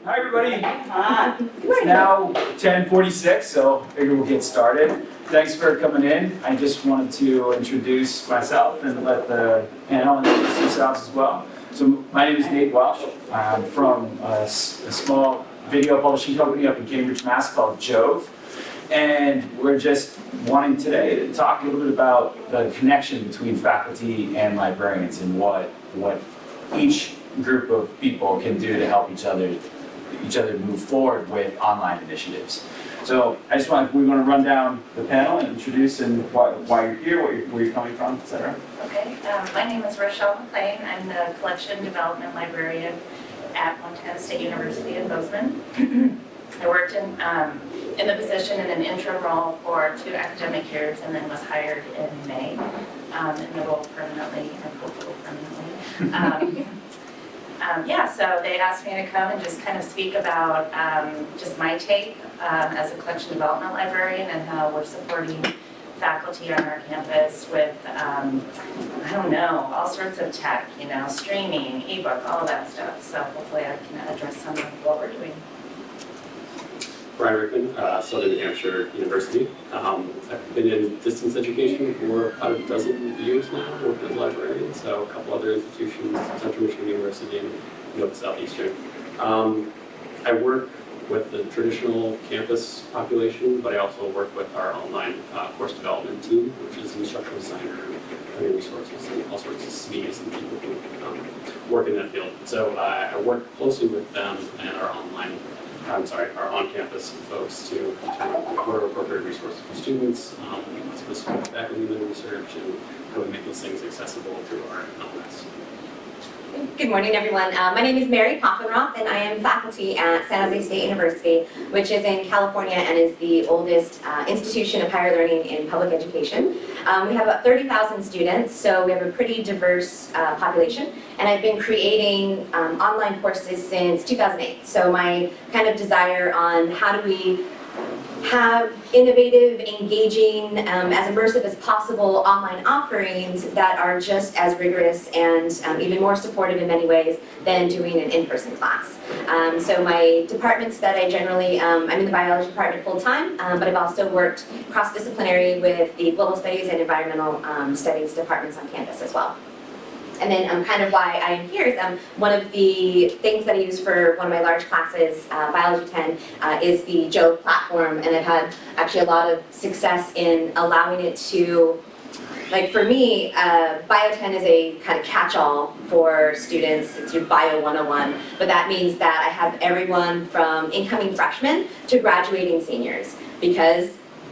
Hi everybody. It's now 10:46, so I figure we'll get started. Thanks for coming in. I just wanted to introduce myself and let the panel introduce themselves as well. So my name is Nate Welsh. I'm from a small video publishing company up in Cambridge, Mass. called Jove. And we're just wanting today to talk a little bit about the connection between faculty and librarians and what each group of people can do to help each other move forward with online initiatives. So we want to run down the panel and introduce and why you're here, where you're coming from, etc. Okay, my name is Rochelle McLean. I'm the Collection Development Librarian at Montana State University in Bozeman. I worked in the position in an interim role for 2 academic years and then was hired in May in the role permanently and hopefully permanently. So they asked me to come and just kind of speak about just my take as a collection development librarian and how we're supporting faculty on our campus with, all sorts of tech, streaming, ebook, all that stuff. So hopefully I can address some of what we're doing. Brian Rickman, Southern New Hampshire University. I've been in distance education for about a dozen years now, working as a librarian, so a couple other institutions, Central Michigan University and Nova Southeastern. I work with the traditional campus population, but I also work with our online course development team, which is instructional designer, learning resources, and all sorts of SMEs and people who work in that field. So I work closely with them and our on-campus folks to determine what are appropriate resources for students, specific faculty learning research, and how we make those things accessible through our LMS. Good morning, everyone. My name is Mary Poffenroth, and I am faculty at San Jose State University, which is in California and is the oldest institution of higher learning in public education. We have about 30,000 students, so we have a pretty diverse population, and I've been creating online courses since 2008. So my kind of desire on how do we have innovative, engaging, as immersive as possible online offerings that are just as rigorous and even more supportive in many ways than doing an in-person class. So my departments that I generally, I'm in the biology department full-time, but I've also worked cross-disciplinary with the global studies and environmental studies departments on campus as well. And then kind of why I'm here is one of the things that I use for one of my large classes, Biology 10, is the Jove platform, and I've had actually a lot of success in allowing it to, like for me, Bio 10 is a kind of catch-all for students. It's your Bio 101, but that means that I have everyone from incoming freshmen to graduating seniors, because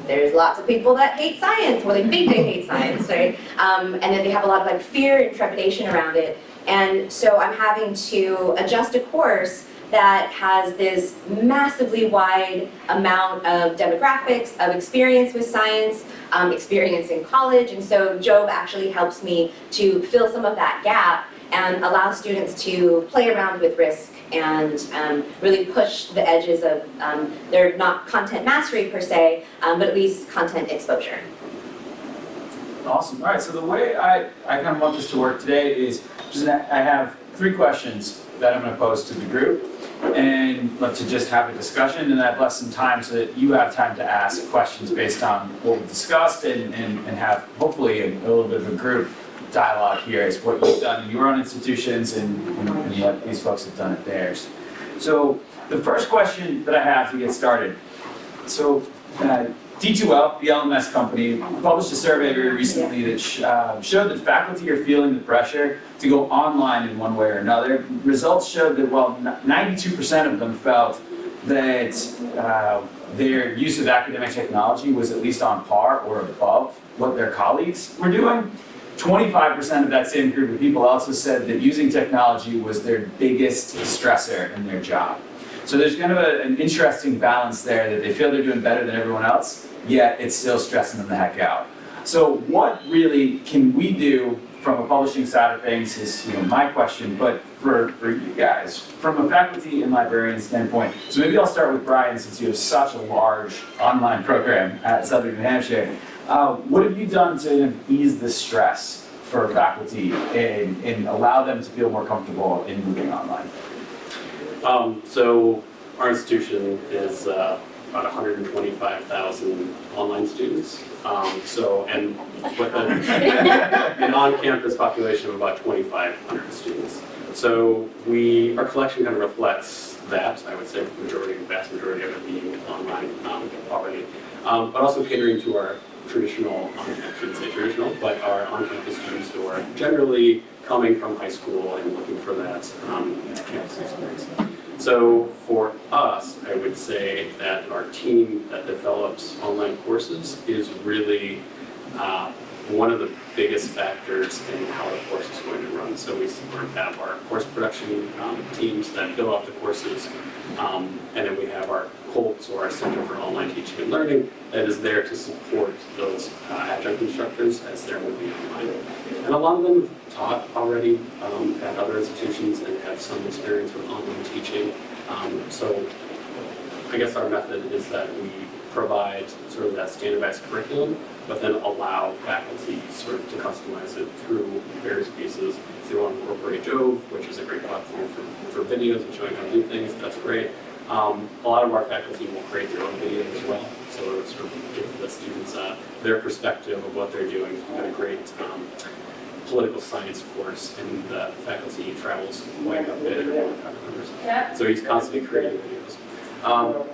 there's lots of people that hate science, or they think they hate science, right? And then they have a lot of fear and trepidation around it. And so I'm having to adjust a course that has this massively wide amount of demographics, of experience with science, experience in college. And so Jove actually helps me to fill some of that gap and allow students to play around with risk and really push the edges of, they're not content mastery per se, but at least content exposure. Awesome. All right, so the way I kind of want this to work today is I have 3 questions that I'm going to pose to the group, and let's just have a discussion, and I've left some time so that you have time to ask questions based on what we discussed and have hopefully a little bit of a group dialogue here is what you've done in your own institutions and what these folks have done at theirs. So the first question that I have to get started, so D2L, the LMS company, published a survey very recently that showed that faculty are feeling the pressure to go online in one way or another. Results showed that 92% of them felt that their use of academic technology was at least on par or above what their colleagues were doing. 25% of that same group of people also said that using technology was their biggest stressor in their job. So there's kind of an interesting balance there that they feel they're doing better than everyone else, yet it's still stressing them the heck out. So what really can we do from a publishing side of things is my question, but for you guys, from a faculty and librarian standpoint, so maybe I'll start with Brian since you have such a large online program at Southern New Hampshire. What have you done to ease the stress for faculty and allow them to feel more comfortable in moving online? So our institution is about 125,000 online students. And with an on-campus population of about 2,500 students. So our collection kind of reflects that. I would say the vast majority of it being online already, but also catering to our traditional, I shouldn't say traditional, but our on-campus students who are generally coming from high school and looking for that campus experience. So for us, I would say that our team that develops online courses is really one of the biggest factors in how the course is going to run. So we sort of have our course production teams that build out the courses, and then we have our COLTS, or our Center for Online Teaching and Learning, that is there to support those adjunct instructors as they're moving online. And a lot of them have taught already at other institutions and have some experience with online teaching. So I guess our method is that we provide sort of that standardized curriculum, but then allow faculty sort of to customize it through various pieces. If they want to incorporate Jove, which is a great platform for videos and showing how to do things, that's great. A lot of our faculty will create their own videos as well, so it sort of gives the students their perspective of what they're doing. We've got a great political science course, and the faculty travels quite a bit. So he's constantly creating videos. How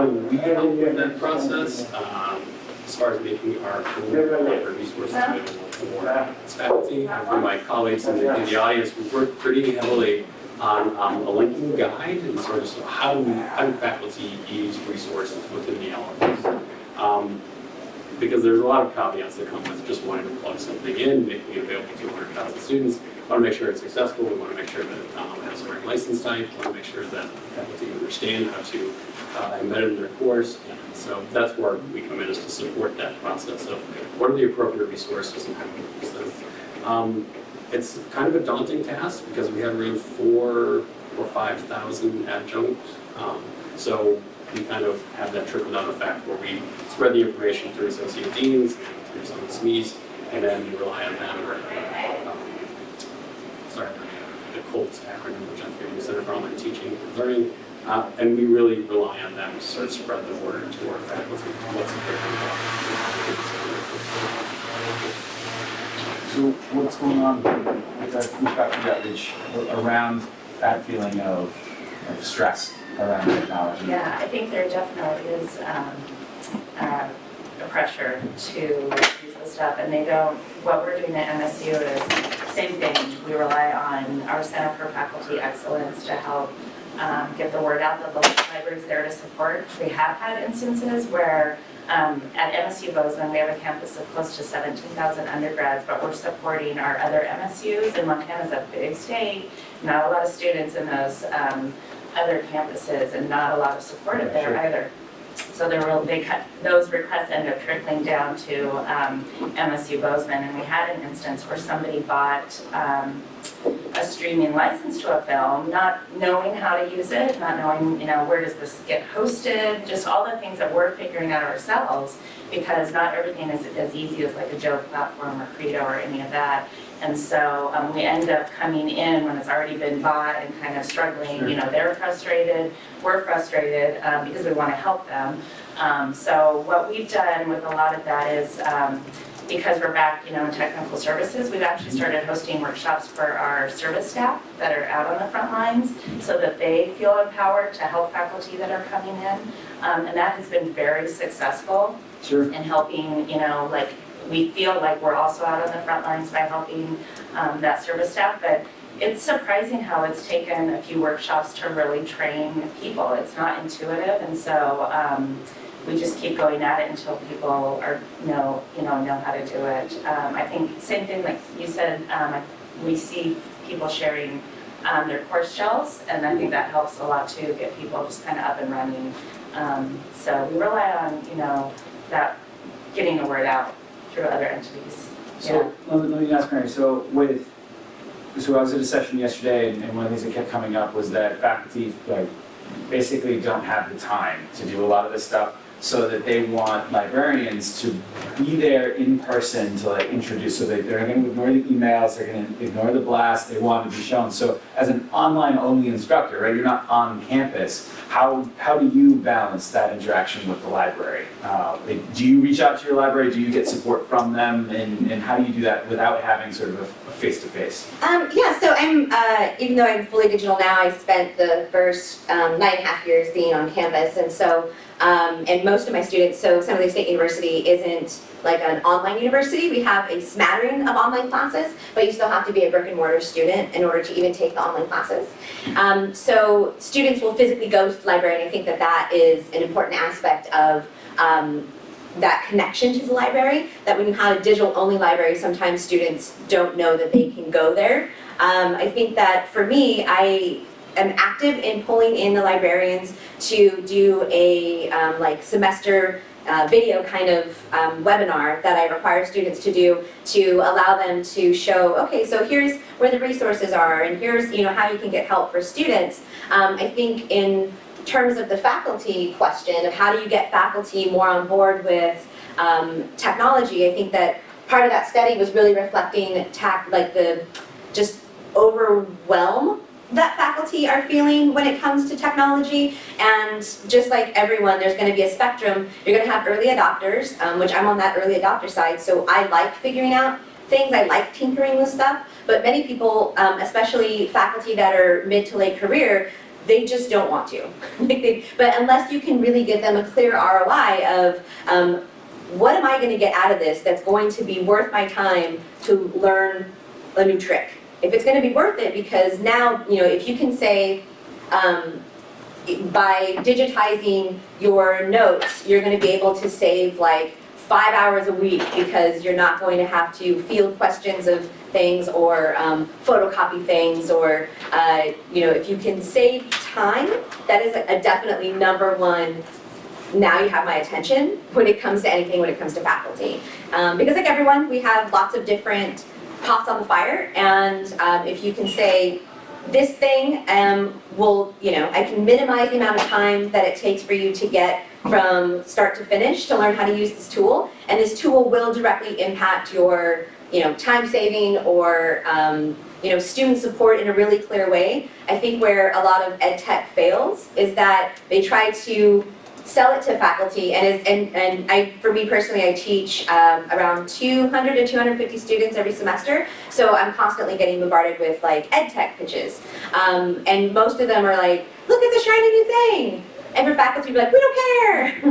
do we help with that process? As far as making our own resources available for faculty, for my colleagues in the audience, we've worked pretty heavily on a linking guide and sort of how do faculty use resources within the LMS. Because there's a lot of caveats that come with just wanting to plug something in, making it available to 100,000 students. We want to make sure it's successful. We want to make sure that it has the right license type. We want to make sure that faculty understand how to embed it in their course. And so that's where we come in, is to support that process of what are the appropriate resources and how do we use them. It's kind of a daunting task because we have around 4,000 or 5,000 adjuncts. So we kind of have that trickle-down effect where we spread the information through associate deans, through some SMEs, and then we rely on them, or the COLTS acronym, which I'm forgetting, Center for Online Teaching and Learning, and we really rely on them to sort of spread the word to our faculty. So what's going on with our faculty outreach around that feeling of stress around technology? Yeah, I think there definitely is a pressure to use this stuff, and they don't. What we're doing at MSU is same thing. We rely on our Center for Faculty Excellence to help get the word out. The local library is there to support. We have had instances where at MSU Bozeman, we have a campus of close to 17,000 undergrads, but we're supporting our other MSUs, and Montana's a big state, not a lot of students in those other campuses, and not a lot of support there either. So those requests end up trickling down to MSU Bozeman, and we had an instance where somebody bought a streaming license to a film, not knowing how to use it, not knowing, where does this get hosted, just all the things that we're figuring out ourselves, because not everything is as easy as like a Jove platform or Credo or any of that. And so we end up coming in when it's already been bought and kind of struggling. Sure. They're frustrated, we're frustrated because we want to help them. So what we've done with a lot of that is because we're back, in technical services, we've actually started hosting workshops for our service staff that are out on the front lines so that they feel empowered to help faculty that are coming in. And that has been very successful in helping, we feel like we're also out on the front lines by helping that service staff, but it's surprising how it's taken a few workshops to really train people. It's not intuitive, and so we just keep going at it until people know how to do it. I think same thing like you said, we see people sharing their course shells, and I think that helps a lot to get people just kind of up and running. So we rely on, that getting the word out through other entities. So let me ask Mary, so I was at a session yesterday, and one of the things that kept coming up was that faculty basically don't have the time to do a lot of this stuff. so that they want librarians to be there in person to like introduce, so that they're going to ignore the emails, they're going to ignore the blast, they want to be shown. So as an online only instructor, right, you're not on campus, how do you balance that interaction with the library? Do you reach out to your library, do you get support from them, and how do you do that without having sort of a face-to-face? Yeah, so I'm, even though I'm fully digital now, I spent the first 9.5 years being on campus, and so, and most of my students, so San Jose State University isn't like an online university. We have a smattering of online classes, but you still have to be a brick and mortar student in order to even take the online classes. So students will physically go to the library, and I think that that is an important aspect of that connection to the library, that when you have a digital-only library, sometimes students don't know that they can go there. I think that for me, I am active in pulling in the librarians to do a like semester video kind of webinar that I require students to do to allow them to show, okay, so here's where the resources are, and here's how you can get help for students. I think in terms of the faculty question of how do you get faculty more on board with technology, I think that part of that study was really reflecting like the just overwhelm that faculty are feeling when it comes to technology. And just like everyone, there's going to be a spectrum. You're going to have early adopters, which I'm on that early adopter side, so I like figuring out things, I like tinkering with stuff, but many people, especially faculty that are mid to late career, they just don't want to. But unless you can really give them a clear ROI of what am I going to get out of this that's going to be worth my time to learn a new trick. If it's going to be worth it, because now, if you can say, by digitizing your notes, you're going to be able to save like 5 hours a week because you're not going to have to field questions of things or photocopy things, or if you can save time, that is a definitely number one. Now you have my attention when it comes to anything, when it comes to faculty. Because like everyone, we have lots of different pots on the fire, and if you can say, this thing will, I can minimize the amount of time that it takes for you to get from start to finish to learn how to use this tool, and this tool will directly impact your, time saving or, student support in a really clear way. I think where a lot of ed tech fails is that they try to sell it to faculty, and for me personally, I teach around 200 to 250 students every semester, so I'm constantly getting bombarded with like ed tech pitches, and most of them are like, look at the shiny new thing, and for faculty be like, we don't care.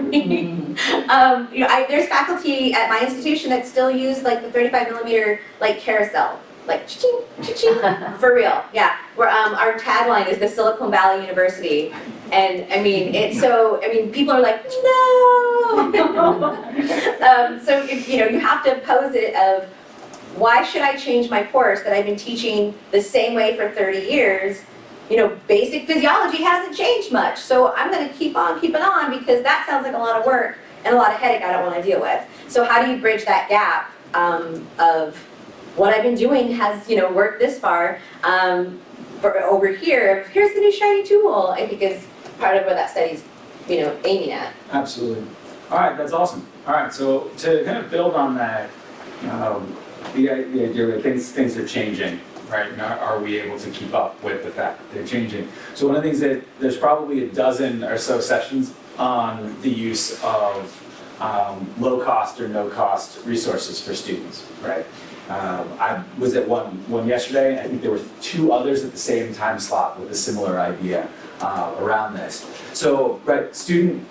There's faculty at my institution that still use like the 35mm like carousel, like cha-ching, cha-ching, for real, yeah. Where our tagline is the Silicon Valley University, and people are like, no. So you have to pose it of, why should I change my course that I've been teaching the same way for 30 years? Basic physiology hasn't changed much, so I'm going to keep on keeping on because that sounds like a lot of work and a lot of headache I don't want to deal with. So how do you bridge that gap of what I've been doing has, worked this far, over here, here's the new shiny tool, I think is part of what that study's, aiming at. Absolutely. All right, that's awesome. All right, so to kind of build on that, the idea that things are changing, right? Now, are we able to keep up with the fact that they're changing? So one of the things that there's probably a dozen or so sessions on the use of low cost or no cost resources for students, right? I was at one yesterday. I think there were 2 others at the same time slot with a similar idea around this. So, right, student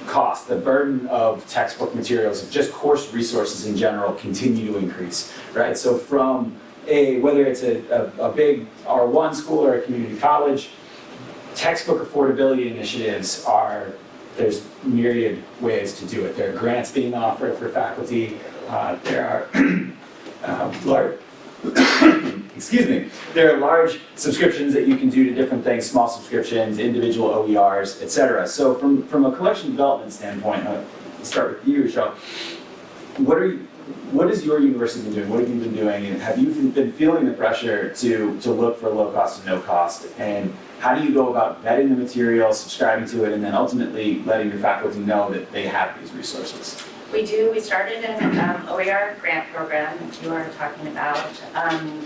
cost, the burden of textbook materials, of just course resources in general, continue to increase, right? So from whether it's a big R1 school or a community college, textbook affordability initiatives there's myriad ways to do it. There are grants being offered for faculty. There are there are large subscriptions that you can do to different things, small subscriptions, individual OERs, etc. So from a collection development standpoint, I'll start with you, Rochelle. what is your university been doing? What have you been doing? And have you been feeling the pressure to look for low cost and no cost? And how do you go about vetting the material, subscribing to it, and then ultimately letting your faculty know that they have these resources? We do. We started an OER grant program that you are talking about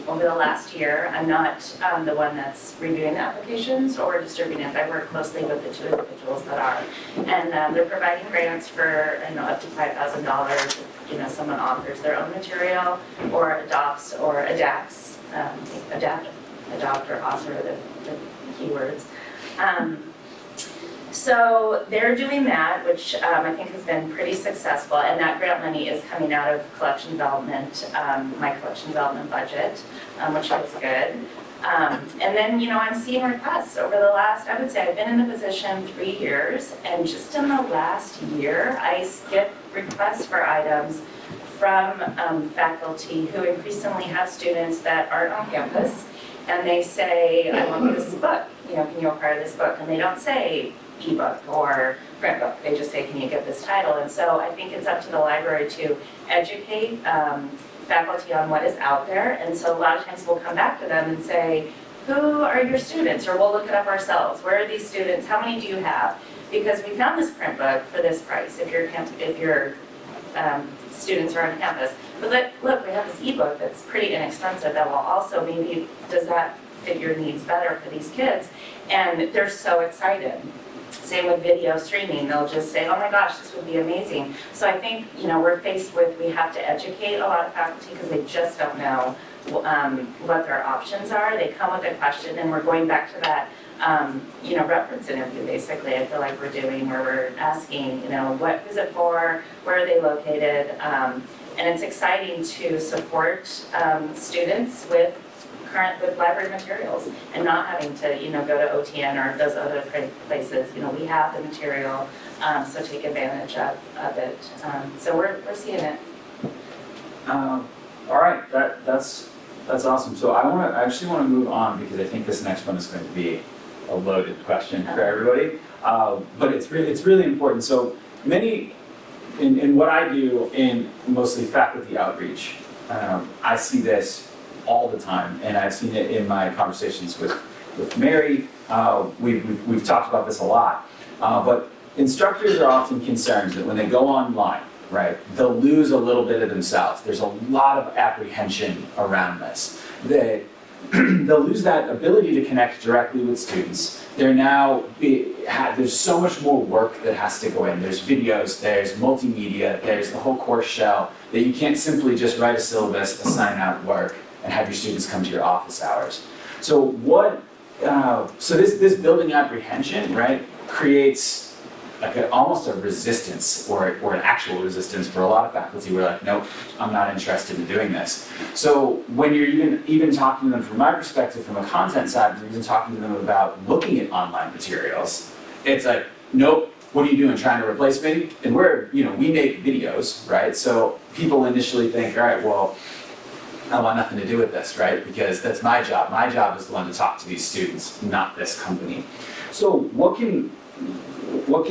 over the last year. I'm not the one that's reviewing the applications or distributing it. I work closely with the two individuals that are. And they're providing grants for up to $5,000 if someone authors their own material or adopts or adapts, adopt or author the keywords. So they're doing that, which I think has been pretty successful, and that grant money is coming out of collection development, my collection development budget, which looks good. And then, I'm seeing requests over the last, I would say I've been in the position 3 years, and just in the last year, I get requests for items from faculty who increasingly have students that aren't on campus, and they say, I want this book, can you acquire this book? And they don't say ebook or print book, they just say, can you get this title? And so I think it's up to the library to educate faculty on what is out there, and so a lot of times we'll come back to them and say, who are your students? Or we'll look it up ourselves. Where are these students? How many do you have? Because we found this print book for this price if your students are on campus. But look, we have this ebook that's pretty inexpensive that will also maybe, does that fit your needs better for these kids? And they're so excited. Same with video streaming, they'll just say, oh my gosh, this would be amazing. So I think, we're faced with, we have to educate a lot of faculty because they just don't know what their options are. They come with a question, and we're going back to that, reference interview, basically, I feel like we're doing, where we're asking, what is it for, where are they located, and it's exciting to support students with library materials and not having to, go to OTN or those other places. We have the material, so take advantage of it. So we're seeing it. All right, that's awesome. So I actually want to move on because I think this next one is going to be a loaded question for everybody. But it's really important. So many, in what I do in mostly faculty outreach, I see this all the time, and I've seen it in my conversations with Mary. We've talked about this a lot, but instructors are often concerned that when they go online, right, they'll lose a little bit of themselves. There's a lot of apprehension around this. That they'll lose that ability to connect directly with students. There's so much more work that has to go in. There's videos, there's multimedia, there's the whole course shell, that you can't simply just write a syllabus, assign out work, and have your students come to your office hours. So this building apprehension, right, creates like almost a resistance or an actual resistance for a lot of faculty. We're like, nope, I'm not interested in doing this. So when you're even talking to them from my perspective, from a content side, you're even talking to them about looking at online materials, it's like, nope, what are you doing, trying to replace me? And we make videos, right? So people initially think, all right, well, I want nothing to do with this, right? Because that's my job. My job is the one to talk to these students, not this company. So what can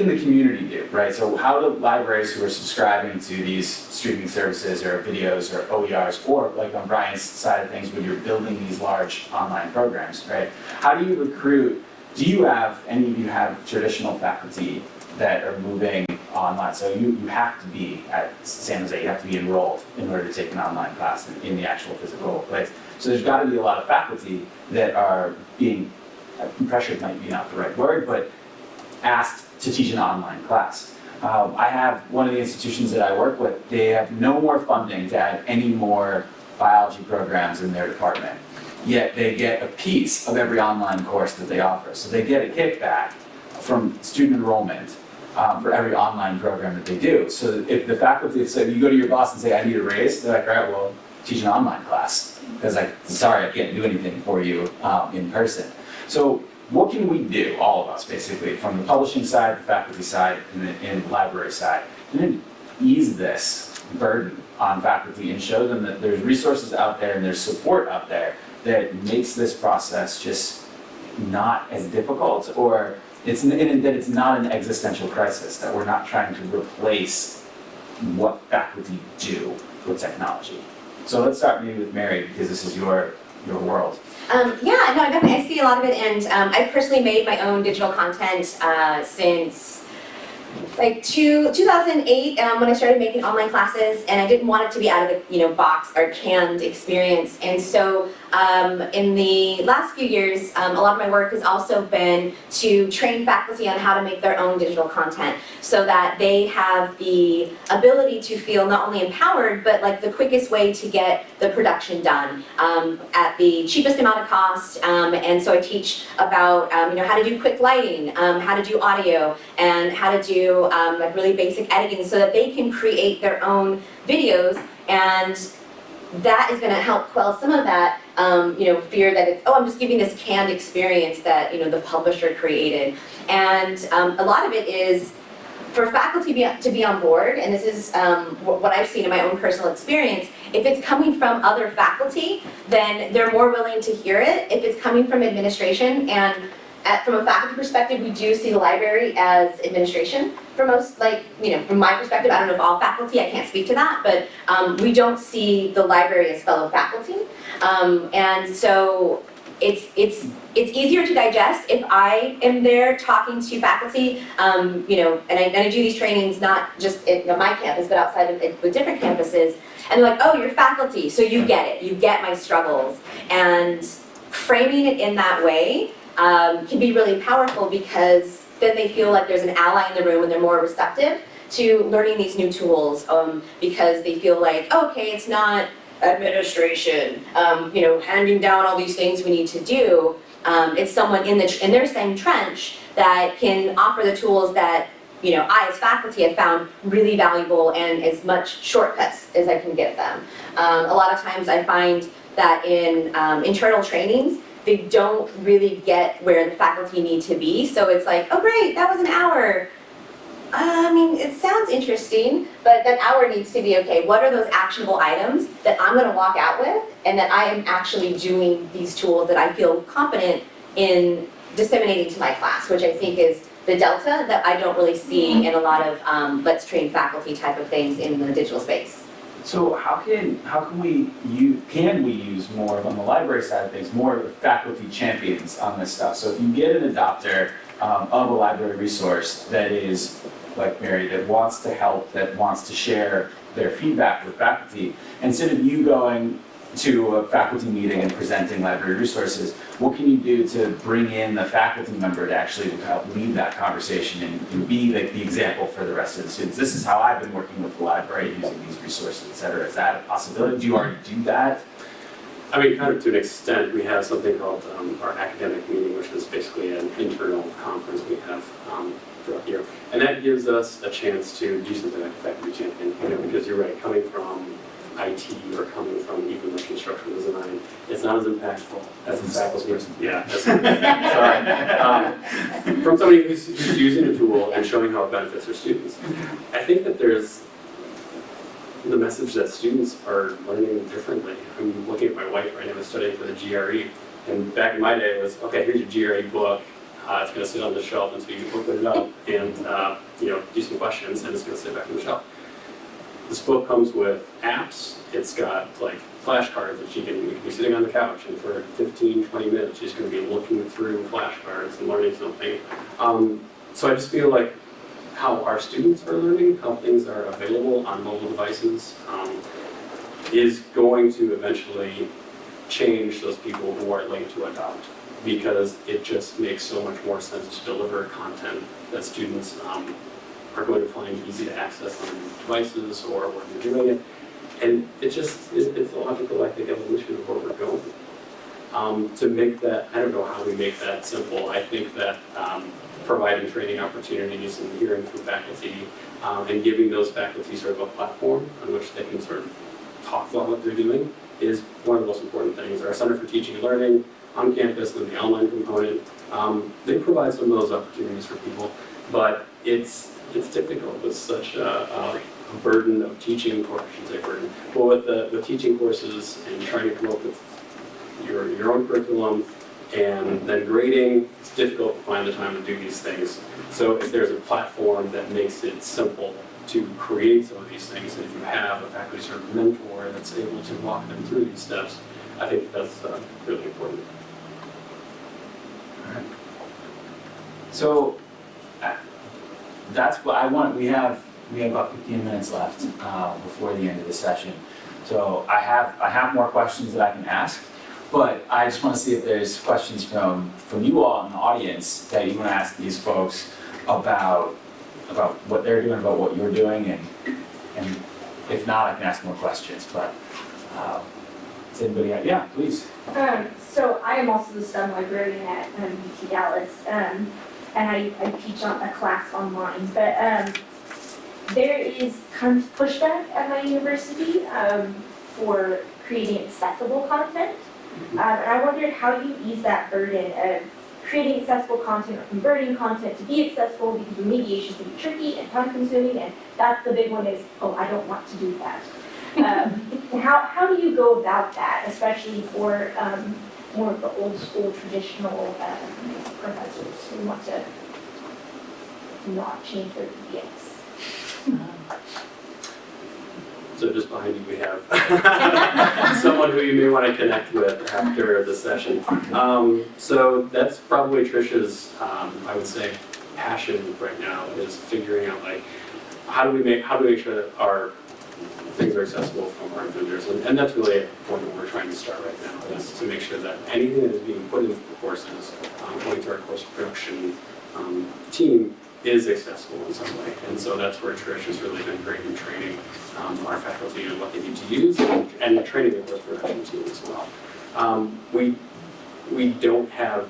the community do, right? So how do libraries who are subscribing to these streaming services or videos or OERs, or like on Brian's side of things when you're building these large online programs, right? How do you recruit? Do you have, any of you have traditional faculty that are moving online? So you have to be at San Jose, you have to be enrolled in order to take an online class in the actual physical place. So there's got to be a lot of faculty that are being, pressured might be not the right word, but asked to teach an online class. I have one of the institutions that I work with, they have no more funding to add any more biology programs in their department. Yet they get a piece of every online course that they offer. So they get a kickback from student enrollment for every online program that they do. So if the faculty, so you go to your boss and say, I need a raise, they're like, all right, well, teach an online class. Because sorry, I can't do anything for you in person. So what can we do, all of us basically, from the publishing side, the faculty side, and the library side, to ease this burden on faculty and show them that there's resources out there and there's support out there that makes this process just not as difficult, or that it's not an existential crisis, that we're not trying to replace what faculty do for technology. So let's start maybe with Mary, because this is your world. Yeah, no, definitely, I see a lot of it, and I've personally made my own digital content since like 2008 when I started making online classes, and I didn't want it to be out of the box or canned experience. And so in the last few years, a lot of my work has also been to train faculty on how to make their own digital content, so that they have the ability to feel not only empowered, but like the quickest way to get the production done at the cheapest amount of cost. And so I teach about how to do quick lighting, how to do audio, and how to do like really basic editing, so that they can create their own videos. And that is going to help quell some of that fear that it's, oh, I'm just giving this canned experience that the publisher created. And a lot of it is for faculty to be on board, and this is what I've seen in my own personal experience. If it's coming from other faculty, then they're more willing to hear it. If it's coming from administration, and from a faculty perspective, we do see the library as administration for most, from my perspective. I don't know if all faculty, I can't speak to that, but we don't see the library as fellow faculty. And so it's easier to digest if I am there talking to faculty, and I do these trainings not just at my campus, but outside of it with different campuses, and they're like, oh, you're faculty, so you get it, you get my struggles. And framing it in that way can be really powerful, because then they feel like there's an ally in the room and they're more receptive to learning these new tools, because they feel like, okay, it's not administration, handing down all these things we need to do. It's someone in their same trench that can offer the tools that I as faculty have found really valuable, and as much shortcuts as I can give them. A lot of times I find that in internal trainings, they don't really get where the faculty need to be. So it's like, oh great, that was an hour. It sounds interesting, but that hour needs to be, okay, what are those actionable items that I'm gonna walk out with, and that I am actually doing these tools that I feel confident in disseminating to my class, which I think is the delta that I don't really see in a lot of let's train faculty type of things in the digital space. So how can we use more on the library side of things, more faculty champions on this stuff? So if you get an adopter of a library resource that is like Mary, that wants to help, that wants to share their feedback with faculty, instead of you going to a faculty meeting and presenting library resources, what can you do to bring in the faculty member to actually help lead that conversation and be like the example for the rest of the students? This is how I've been working with the library, using these resources, et cetera. Is that a possibility? Do you already do that? I mean, kind of to an extent. We have something called our academic meeting, which is basically an internal conference we have throughout the year. And that gives us a chance to do something like faculty champion, because you're right, coming from IT or coming from even like instructional design, it's not as impactful as a faculty person. Yeah, sorry. From somebody who's using the tool and showing how it benefits their students. I think that there's the message that students are learning differently. I'm looking at my wife right now, studying for the GRE, and back in my day it was, okay, here's your GRE book. It's going to sit on the shelf until you open it up and do some questions, and it's going to sit back on the shelf. This book comes with apps. It's got like flashcards that you can be sitting on the couch, and for 15, 20 minutes she's going to be looking through flashcards and learning something. So I just feel like how our students are learning, how things are available on mobile devices, is going to eventually change those people who are late to adopt, because it just makes so much more sense to deliver content that students are going to find easy to access on devices or when they're doing it. And it's a logical, I think, evolution of where we're going. To make that, I don't know how we make that simple. I think that providing training opportunities and hearing from faculty and giving those faculty sort of a platform on which they can sort of talk about what they're doing is one of the most important things. Our Center for Teaching and Learning on campus and the online component, they provide some of those opportunities for people, but it's difficult with such a burden of teaching, or I shouldn't say burden, but with the teaching courses and trying to come up with your own curriculum and then grading, it's difficult to find the time to do these things. So if there's a platform that makes it simple to create some of these things. And if you have a faculty sort of mentor that's able to walk them through these steps, I think that's really important. All right. So that's what I want. We have about 15 minutes left before the end of the session. So I have more questions that I can ask, but I just want to see if there's questions from you all in the audience that you want to ask these folks about what they're doing, about what you're doing, and if not, I can ask more questions. But does anybody have? Yeah, please. So I am also the STEM librarian at UT Dallas, and I teach on a class online. But there is kind of pushback at my university for creating accessible content. And I wondered how you ease that burden of creating accessible content or converting content to be accessible, because remediation can be tricky and time consuming, and that's the big one is, oh, I don't want to do that. How do you go about that, especially for more of the old school traditional professors who want to not change their PDFs? So just behind you, we have someone who you may want to connect with after the session. So that's probably Trisha's, I would say, passion right now, is figuring out like, how do we make sure that our things are accessible from our vendors, and that's really a point where we're trying to start right now, is to make sure that anything that is being put into the courses, going to our course production team, is accessible in some way. And so that's where Trish has really been great in training our faculty on what they need to use, and training the course production team as well. We don't have,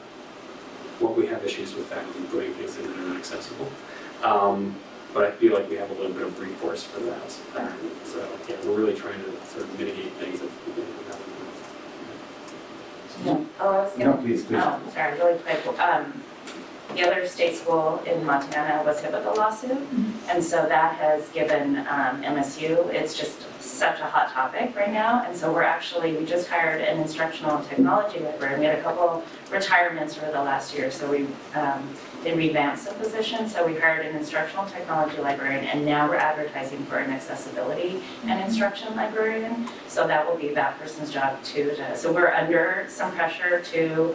we have issues with faculty putting things in that are not accessible. But I feel like we have a little bit of recourse for that. So yeah, we're really trying to sort of mitigate things that we didn't have. Oh, I was No, gonna, please. oh, sorry, really quick. The other state school in Montana was hit with a lawsuit, and so that has given MSU, it's just such a hot topic right now, and so we just hired an instructional technology librarian. We had a couple retirements over the last year, so they revamped some positions, so we hired an instructional technology librarian, and now we're advertising for an accessibility and instruction librarian, so that will be that person's job too. So we're under some pressure to,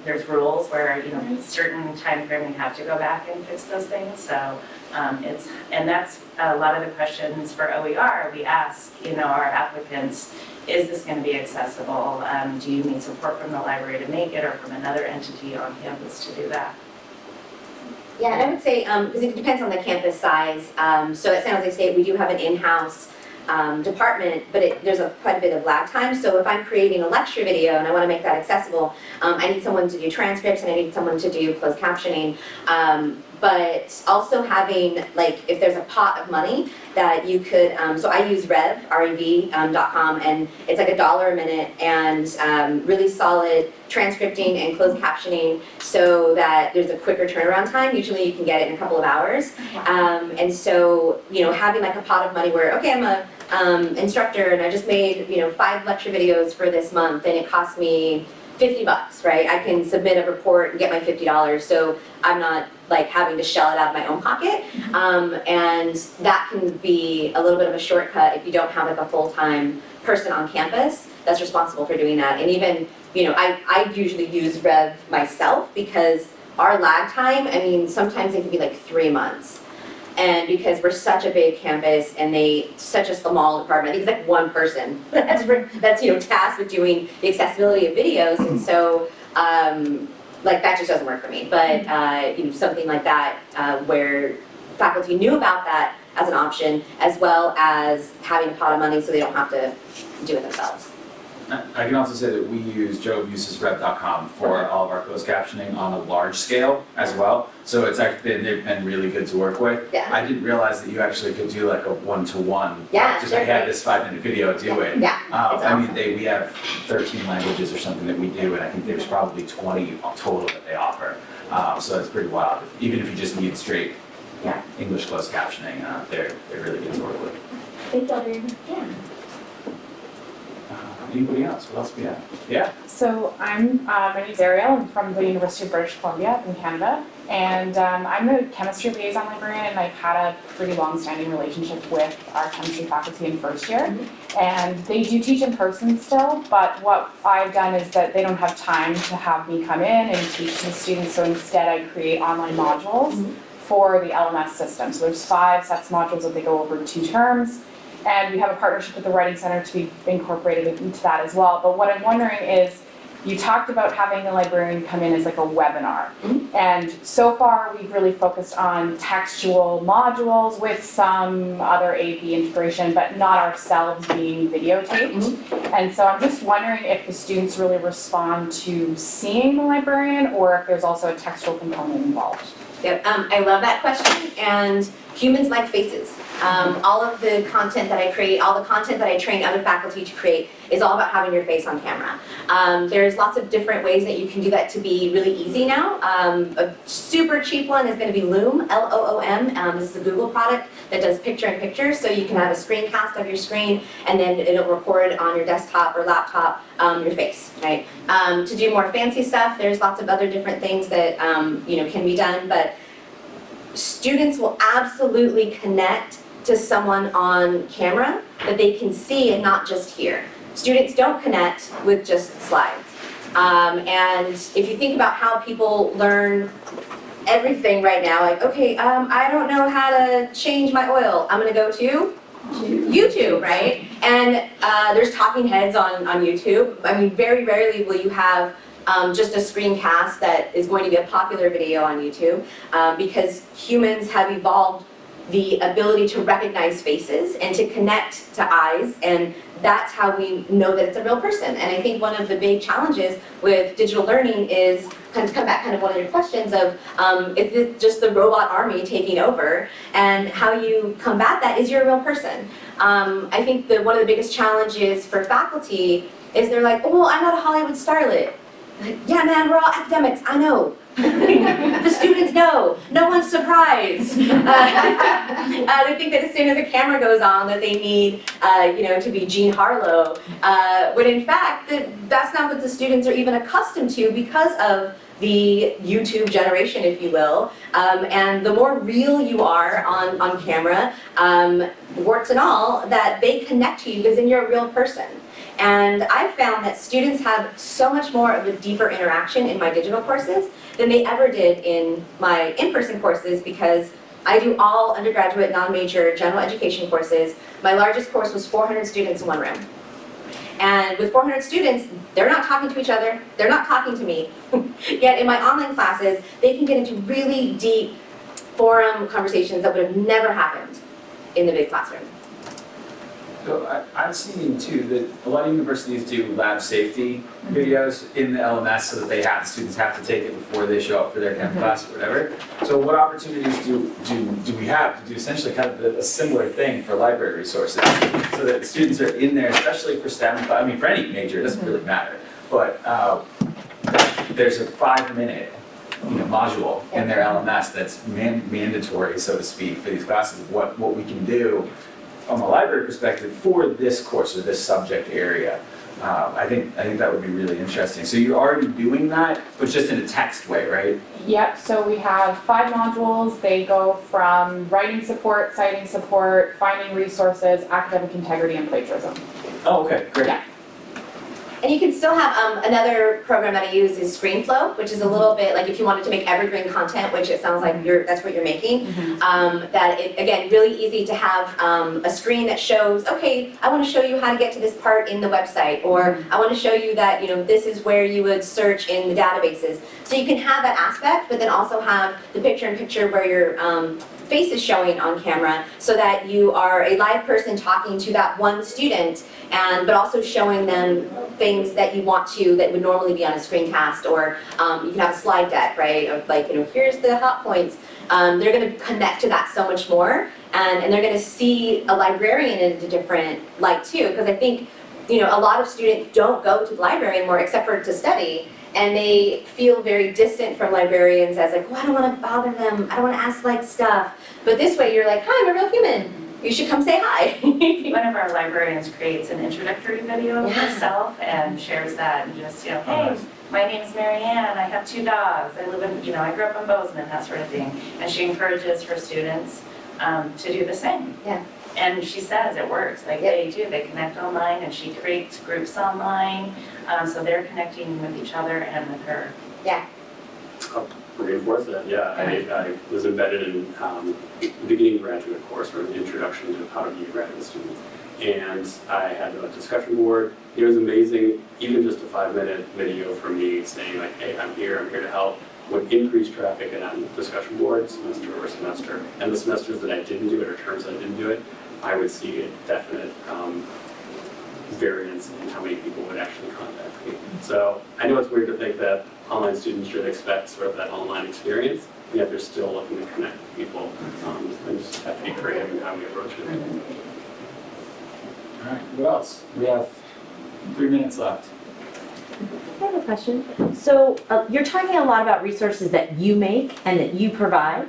there's rules where, certain time frame we have to go back and fix those things. So and that's a lot of the questions for OER. We ask, our applicants, is this going to be accessible? Do you need support from the library to make it, or from another entity on campus to do that? Yeah, and I would say, because it depends on the campus size. So at San Jose State, we do have an in-house department, but there's quite a bit of lag time. So if I'm creating a lecture video and I want to make that accessible, I need someone to do transcripts and I need someone to do closed captioning. But also having, if there's a pot of money that you could, so I use ReadReV.com, and it's like $1 a minute, and really solid transcripting and closed captioning, so that there's a quicker turnaround time. Usually you can get it in a couple of hours. And so, having like a pot of money where, okay, I'm a instructor and I just made, 5 lecture videos for this month, and it cost me $50, right? I can submit a report and get my $50, so I'm not having to shell it out of my own pocket. And that can be a little bit of a shortcut if you don't have a full-time person on campus that's responsible for doing that. And even, I usually use Rev myself, because our lag time, sometimes it can be 3 months. And because we're such a big campus and such a small department, I think it's one person that's tasked with doing the accessibility of videos, and so that just doesn't work for me. But something like that where faculty knew about that as an option, as well as having a pot of money so they don't have to do it themselves. I can also say that Joe uses ReadReV.com for all of our closed captioning on a large scale as well. So it's actually they've been really good to work with. Yeah. I didn't realize that you actually could do a one-to-one. Yeah, just sure. I had this 5-minute video, do it. Yeah, it's awesome. We have 13 languages or something that we do, and I think there's probably 20 total that they offer. So it's pretty wild. Even if you just need straight English closed captioning, they're really good to work with. Thank you very much. Yeah. Anybody else? What else do we have? Yeah? So my name's Ariel. I'm from the University of British Columbia up in Canada. And I'm the chemistry liaison librarian, and I've had a pretty long-standing relationship with our chemistry faculty in first year. And they do teach in person still, but what I've done is that they don't have time to have me come in and teach the students, so instead I create online modules for the LMS system. So there's 5 sets of modules that they go over 2 terms. And we have a partnership with the Writing Center to be incorporated into that as well. But what I'm wondering is, you talked about having the librarian come in as like a webinar. And so far, we've really focused on textual modules with some other AP integration, but not ourselves being videotaped. And so I'm just wondering if the students really respond to seeing the librarian, or if there's also a textual component involved. Yep, I love that question, and humans like faces. All of the content that I create, all the content that I train other faculty to create is all about having your face on camera. There's lots of different ways that you can do that to be really easy now. A super cheap one is going to be Loom, L-O-O-M. This is a Google product that does picture-in-picture, so you can have a screencast of your screen, and then it'll record on your desktop or laptop your face, right? To do more fancy stuff, there's lots of other different things that can be done, but students will absolutely connect to someone on camera that they can see and not just hear. Students don't connect with just slides. And if you think about how people learn everything right now, like, okay, I don't know how to change my oil. I'm gonna go to YouTube, right? And there's talking heads on YouTube. I mean, very rarely will you have just a screencast that is going to be a popular video on YouTube, because humans have evolved the ability to recognize faces and to connect to eyes, and that's how we know that it's a real person. And I think one of the big challenges with digital learning is, kind of come back kind of one of your questions of, is it just the robot army taking over? And how you combat that is you're a real person. I think that one of the biggest challenges for faculty is they're like, oh, well, I'm not a Hollywood starlet. Like, yeah, man, we're all academics, I know. The students know, no one's surprised. They think that as soon as a camera goes on that they need, to be Jean Harlow. When in fact, that's not what the students are even accustomed to because of the YouTube generation, if you will. And the more real you are on camera, warts and all, that they connect to you because then you're a real person. And I've found that students have so much more of a deeper interaction in my digital courses than they ever did in my in-person courses, because I do all undergraduate, non-major, general education courses. My largest course was 400 students in one room. And with 400 students, they're not talking to each other, they're not talking to me. Yet in my online classes, they can get into really deep forum conversations that would have never happened in the big classroom. So I've seen too that a lot of universities do lab safety videos in the LMS so that the students have to take it before they show up for their chem class or whatever. So what opportunities do we have to do essentially kind of a similar thing for library resources so that the students are in there, especially for STEM, I mean for any major, it doesn't really matter, but there's a 5-minute module in their LMS that's mandatory, so to speak, for these classes of what we can do from a library perspective for this course or this subject area. I think that would be really interesting. So you're already doing that, but just in a text way, right? Yep, so we have 5 modules. They go from writing support, citing support, finding resources, academic integrity, and plagiarism. Oh, okay, great. Yeah. And you can still have another program that I use is ScreenFlow, which is a little bit like if you wanted to make evergreen content, which it sounds like that's what you're making. That it, again, really easy to have a screen that shows, okay, I want to show you how to get to this part in the website, or I want to show you that this is where you would search in the databases. So you can have that aspect, but then also have the picture-in-picture where your face is showing on camera, so that you are a live person talking to that one student, but also showing them things that you want to that would normally be on a screencast, or you can have a slide deck, right, of like, here's the hot points. They're going to connect to that so much more, and they're going to see a librarian in a different light too, because I think a lot of students don't go to the library anymore except for to study, and they feel very distant from librarians as like, oh, I don't want to bother them, I don't want to ask like stuff. But this way you're like, hi, I'm a real human. you should come say hi. One of our librarians creates an introductory video of herself and shares that and just, hey, my name is Mary Ann, I have 2 dogs, I live in, I grew up in Bozeman, that sort of thing. And she encourages her students to do the same. Yeah. And she says it works, like they do, they connect online and she creates groups online, so they're connecting with each other and with her. Yeah. I'll reinforce that, yeah. I was embedded in the beginning graduate course, or an introduction to how to be a graduate student. And I had a discussion board. It was amazing, even just a 5-minute video from me saying like, hey, I'm here to help, would increase traffic in that discussion board semester over semester. And the semesters that I didn't do it, or terms that I didn't do it, I would see a definite variance in how many people would actually contact me. So I know it's weird to think that online students should expect sort of that online experience, yet they're still looking to connect with people, and just have to be creative in how we approach it. All right, what else? We have 3 minutes left. I have a question. So you're talking a lot about resources that you make and that you provide.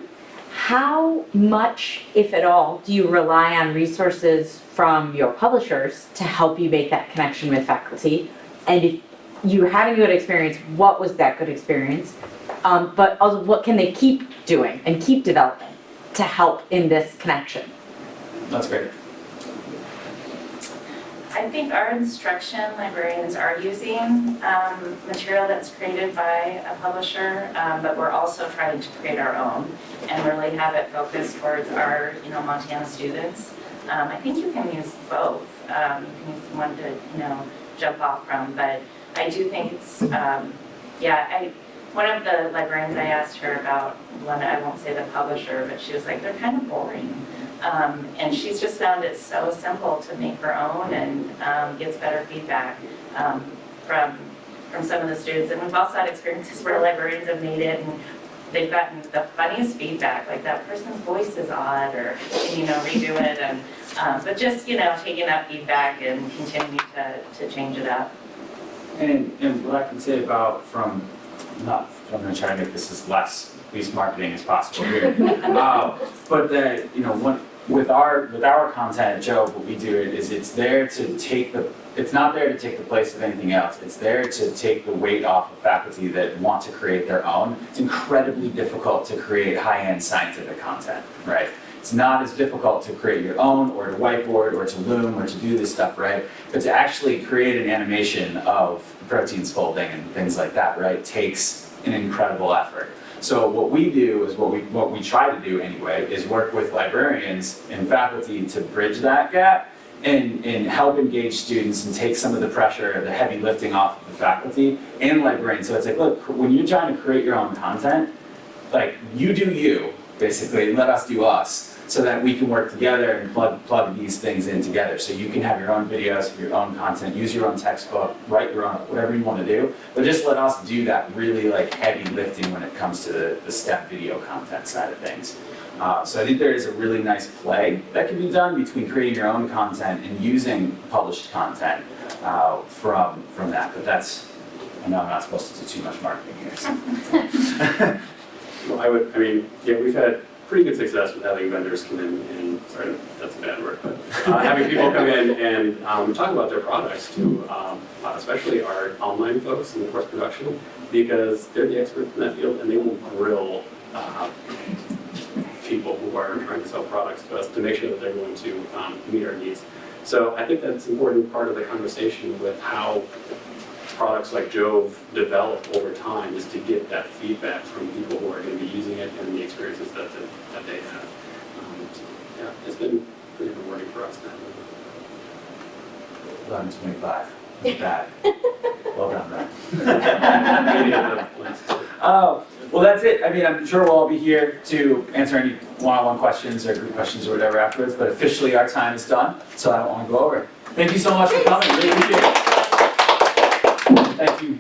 How much, if at all, do you rely on resources from your publishers to help you make that connection with faculty? And if you had a good experience, what was that good experience? But also, what can they keep doing and keep developing to help in this connection? That's great. I think our instruction librarians are using material that's created by a publisher, but we're also trying to create our own and really have it focused towards our, Montana students. I think you can use both. You can use one to, jump off from, but I do think it's, one of the librarians I asked her about, I won't say the publisher, but she was like, they're kind of boring. And she's just found it so simple to make her own and gets better feedback from some of the students. And we've also had experiences where librarians have made it and they've gotten the funniest feedback, like that person's voice is odd, or redo it. And but just taking that feedback and continuing to change it up. And what I can say about I'm going to try to make this as least marketing as possible here. But that, with our content at Joe, what we do is it's not there to take the place of anything else. It's there to take the weight off of faculty that want to create their own. It's incredibly difficult to create high-end scientific content, right? It's not as difficult to create your own, or to whiteboard, or to loom, or to do this stuff, right? But to actually create an animation of proteins folding and things like that, right, takes an incredible effort. So what we do is what we try to do anyway is work with librarians and faculty to bridge that gap and help engage students and take some of the pressure, the heavy lifting off of the faculty and librarians. So it's like, look, when you're trying to create your own content, like you do you, basically, and let us do us, so that we can work together and plug these things in together. So you can have your own videos, your own content, use your own textbook, write your own, whatever you want to do. But just let us do that really heavy lifting when it comes to the STEM video content side of things. So I think there is a really nice play that can be done between creating your own content and using published content from that. But I know I'm not supposed to do too much marketing here. So. Well, we've had pretty good success with having vendors come in and, sorry, that's a bad word, but having people come in and talk about their products to, especially our online folks in course production, because they're the experts in that field and they will grill people who are trying to sell products to us to make sure that they're going to meet our needs. So I think that's an important part of the conversation with how products like Jove develop over time, is to get that feedback from people who are going to be using it and the experiences that they have. It's been pretty rewarding for us now. 11:25. Bad. Well done, Brad. Oh, well, that's it. I'm sure we'll all be here to answer any one-on-one questions or group questions or whatever afterwards, but officially our time is done, so I don't want to go over. Thank you so much for coming. Really appreciate it. Thank you.